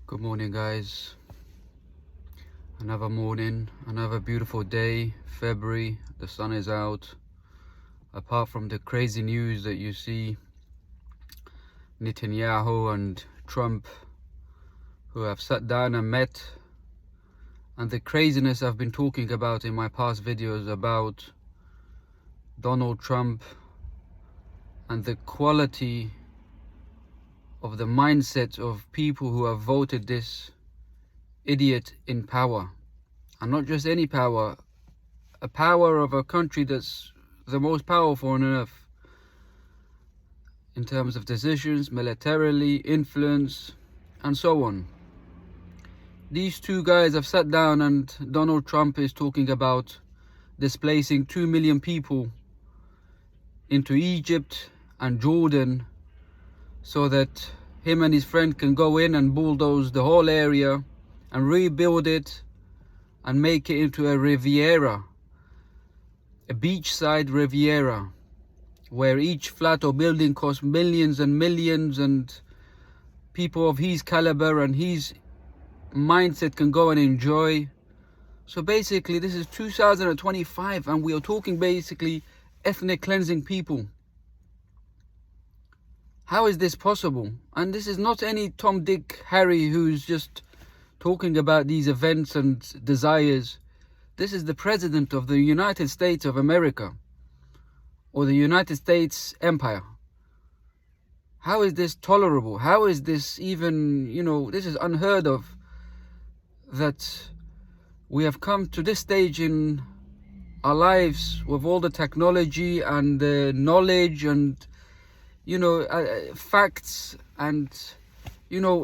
Good morning, guys. Another morning, another beautiful day, February, the sun is out. Apart from the crazy news that you see, Netanyahu and Trump, who have sat down and met, and the craziness I've been talking about in my past videos about Donald Trump and the quality of the mindset of people who have voted this idiot in power. And not just any power, a power of a country that's the most powerful on earth in terms of decisions, militarily, influence, and so on. These two guys have sat down, and Donald Trump is talking about displacing 2 million people into Egypt and Jordan so that him and his friend can go in and bulldoze the whole area and rebuild it and make it into a Riviera, a beachside Riviera, where each flat or building costs millions and millions, and people of his caliber and his mindset can go and enjoy. So basically this is 2025 and we are talking basically ethnic cleansing people. How is this possible? And this is not any Tom, Dick, Harry who's just talking about these events and desires. This is the President of the United States of America, or the United States Empire. How is this tolerable? How is this even, this is unheard of, that we have come to this stage in our lives with all the technology and the knowledge and facts and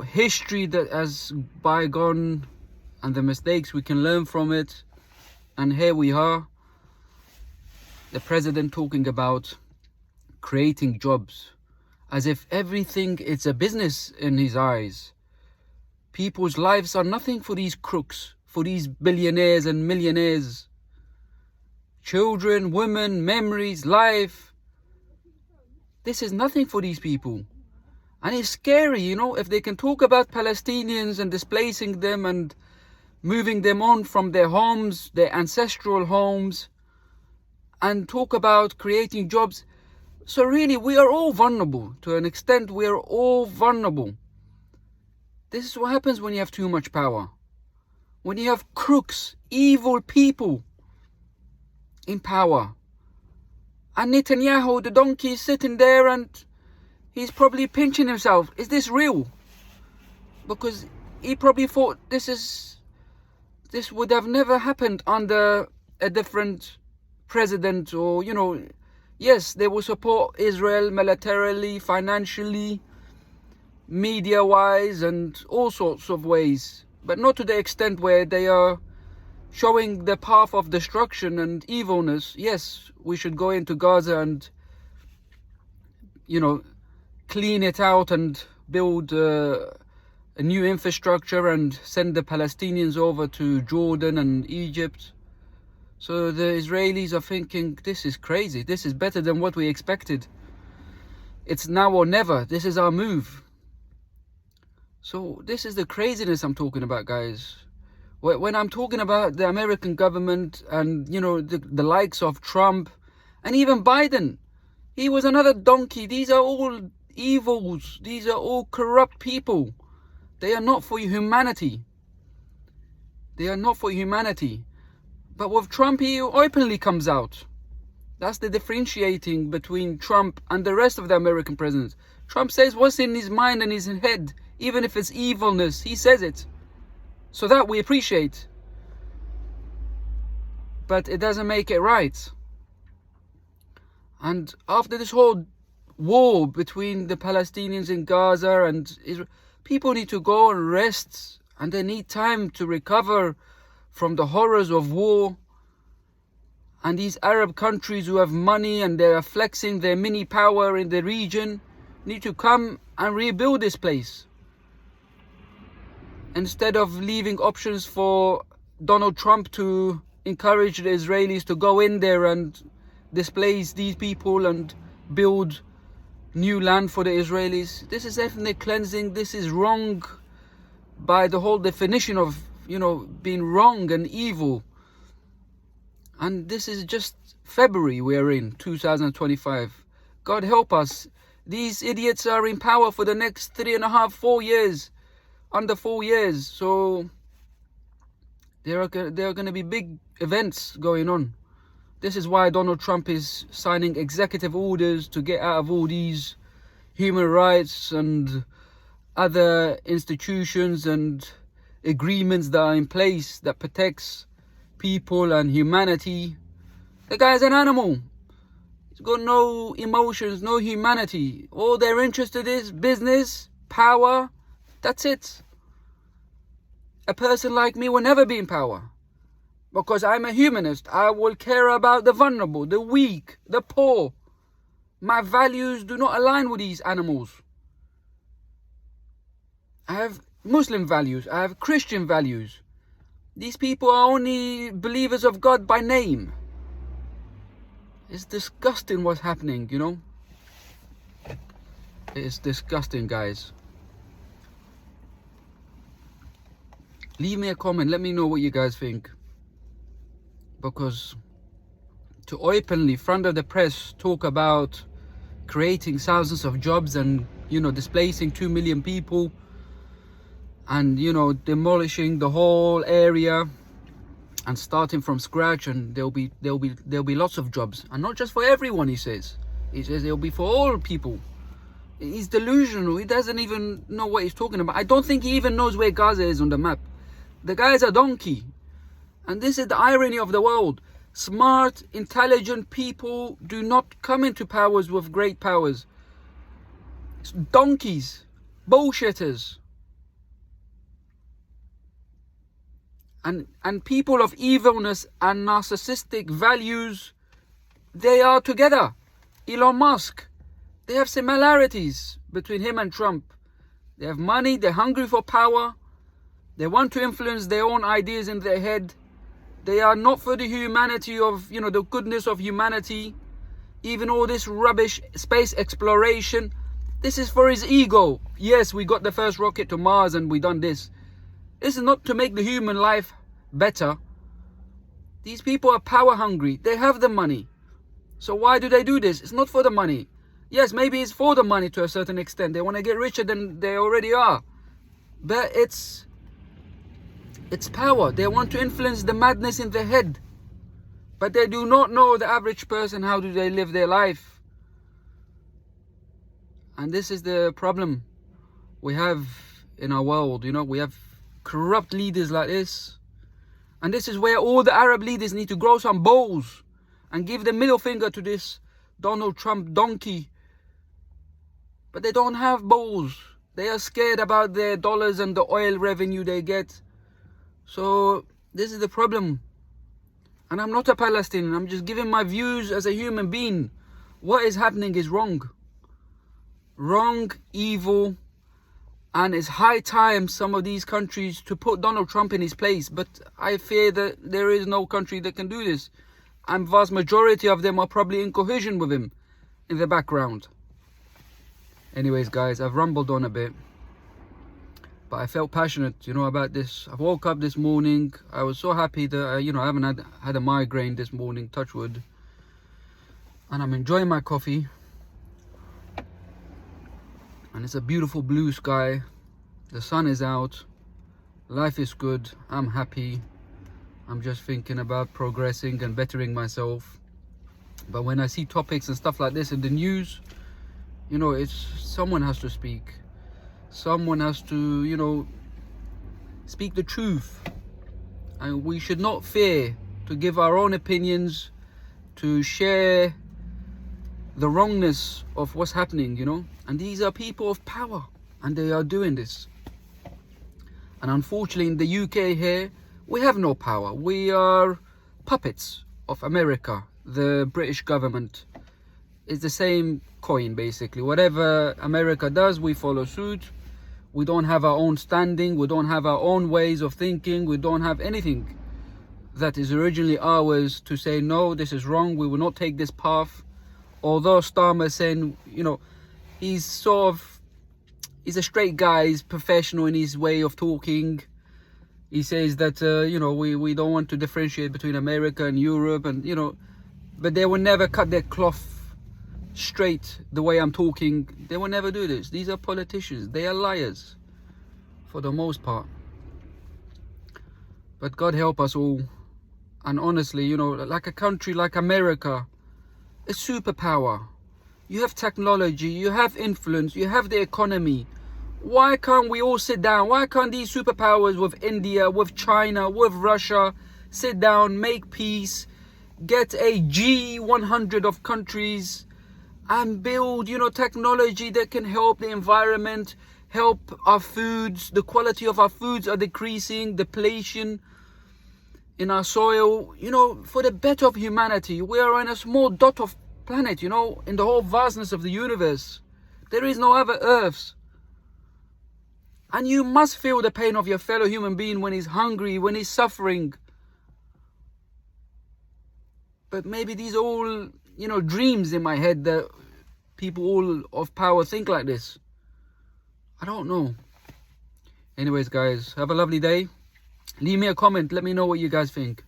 history that has bygone, and the mistakes we can learn from it. And here we are, the president talking about creating jobs, as if everything is a business in his eyes. People's lives are nothing for these crooks, for these billionaires and millionaires. Children, women, memories, life. This is nothing for these people. And it's scary, if they can talk about Palestinians and displacing them and moving them on from their homes, their ancestral homes, and talk about creating jobs. So really, we are all vulnerable. To an extent, we are all vulnerable. This is what happens when you have too much power. When you have crooks, evil people in power. And Netanyahu, the donkey, is sitting there and he's probably pinching himself. Is this real? Because he probably thought this would have never happened under a different president, or, yes, they will support Israel militarily, financially, media-wise, and all sorts of ways. But not to the extent where they are showing the path of destruction and evilness. Yes, we should go into Gaza and, clean it out and build a new infrastructure and send the Palestinians over to Jordan and Egypt. So the Israelis are thinking, this is crazy. This is better than what we expected. It's now or never. This is our move. So this is the craziness I'm talking about, guys. When I'm talking about the American government and, the likes of Trump and even Biden, he was another donkey. These are all evils. These are all corrupt people. They are not for humanity. They are not for humanity. But with Trump, he openly comes out. That's the differentiating between Trump and the rest of the American presidents. Trump says what's in his mind and his head, even if it's evilness. He says it. So that we appreciate. But it doesn't make it right. And after this whole war between the Palestinians in Gaza and Israel, people need to go and rest, and they need time to recover from the horrors of war. And these Arab countries who have money and they are flexing their mini power in the region need to come and rebuild this place, instead of leaving options for Donald Trump to encourage the Israelis to go in there and displace these people and build new land for the Israelis. This is ethnic cleansing. This is wrong. by the whole definition of, being wrong and evil. And this is just February we're in, 2025. God help us. These idiots are in power for the next 3.5, 4 years, under 4 years. So there are going to be big events going on. This is why Donald Trump is signing executive orders to get out of all these human rights and other institutions and agreements that are in place that protects people and humanity. The guy's an animal. He's got no emotions, no humanity. All they're interested in is business, power. That's it. A person like me will never be in power. Because I'm a humanist. I will care about the vulnerable, the weak, the poor. My values do not align with these animals. I have Muslim values. I have Christian values. These people are only believers of God by name. It's disgusting what's happening, It is disgusting, guys. Leave me a comment. Let me know what you guys think. Because to openly, front of the press, talk about creating thousands of jobs and, displacing 2 million people and, demolishing the whole area and starting from scratch, and there'll be lots of jobs, and not just for everyone. He says it'll be for all people. He's delusional. He doesn't even know what he's talking about. I don't think he even knows where Gaza is on the map. The guy's a donkey. And this is the irony of the world. Smart, intelligent people do not come into powers with great powers. It's donkeys, bullshitters. And people of evilness and narcissistic values, they are together. Elon Musk, they have similarities between him and Trump. They have money, they're hungry for power. They want to influence their own ideas in their head. They are not for the humanity of, the goodness of humanity. Even all this rubbish space exploration. This is for his ego. Yes, we got the first rocket to Mars and we done this. This is not to make the human life better. These people are power hungry. They have the money. So why do they do this? It's not for the money. Yes, maybe it's for the money to a certain extent. They want to get richer than they already are. But it's power. They want to influence the madness in their head. But they do not know the average person, how do they live their life. And this is the problem we have in our world. We have corrupt leaders like this. And this is where all the Arab leaders need to grow some balls and give the middle finger to this Donald Trump donkey. But they don't have balls. They are scared about their dollars and the oil revenue they get. So this is the problem. And I'm not a Palestinian. I'm just giving my views as a human being. What is happening is wrong. Wrong, evil. And it's high time some of these countries to put Donald Trump in his place. But I fear that there is no country that can do this. And vast majority of them are probably in cohesion with him in the background. Anyways, guys, I've rumbled on a bit. But I felt passionate, about this. I woke up this morning. I was so happy that, I haven't had a migraine this morning, touch wood. And I'm enjoying my coffee. And it's a beautiful blue sky. The sun is out. Life is good. I'm happy. I'm just thinking about progressing and bettering myself. But when I see topics and stuff like this in the news, it's someone has to speak. Someone has to, speak the truth. And we should not fear to give our own opinions, to share the wrongness of what's happening, And these are people of power, and they are doing this. And unfortunately, in the UK here, we have no power. We are puppets of America. The British government is the same coin, basically. Whatever America does, we follow suit. We don't have our own standing. We don't have our own ways of thinking. We don't have anything that is originally ours to say, no, this is wrong. We will not take this path. Although Starmer is saying, he's sort of, He's a straight guy. He's professional in his way of talking. He says that, you know, we don't want to differentiate between America and Europe, and, you know, but they will never cut their cloth straight the way I'm talking. They will never do this. These are politicians. They are liars for the most part. But God help us all. And honestly, you know, like a country like America, a superpower. You have technology, you have influence, you have the economy. Why can't we all sit down? Why can't these superpowers with India, with China, with Russia sit down, make peace, get a G100 of countries and build, you know, technology that can help the environment, help our foods. The quality of our foods are decreasing, depletion in our soil, you know, for the better of humanity. We are on a small dot of planet, you know, in the whole vastness of the universe. There is no other Earths. And you must feel the pain of your fellow human being when he's hungry, when he's suffering. But maybe these are all, you know, dreams in my head that people all of power think like this. I don't know. Anyways, guys, have a lovely day. Leave me a comment. Let me know what you guys think.